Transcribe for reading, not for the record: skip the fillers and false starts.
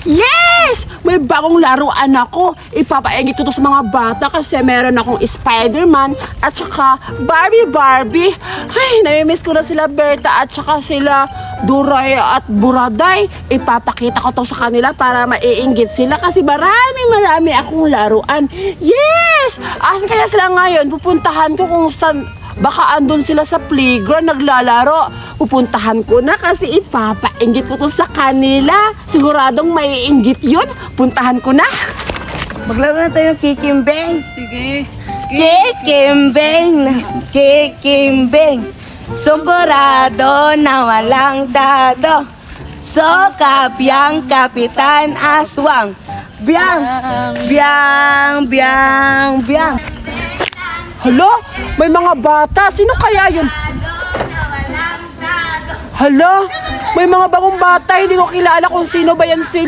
Yes! May bagong laruan ako. Ipapaingit ko to sa mga bata kasi meron akong Spider-Man at saka Barbie. Ay, namimiss ko na sila Berta at saka sila Duray at Buraday. Ipapakita ko to sa kanila para maiinggit sila kasi marami akong laruan. Yes! Asan kaya sila ngayon? Pupuntahan ko kung saan. Baka andun sila sa playground naglalaro. Pupuntahan ko na kasi ipapainggit ko to sa kanila. Siguradong maiinggit yun. Puntahan ko na. Maglaro na tayo ng kikimbeng. Sige. Kikimbeng. Sumburado na walang dado. Sokapyang kapitan aswang. Biyang. Hala, may mga bata. Sino kaya yun? Hala, may mga bagong bata. Hindi ko kilala kung sino ba yan sila.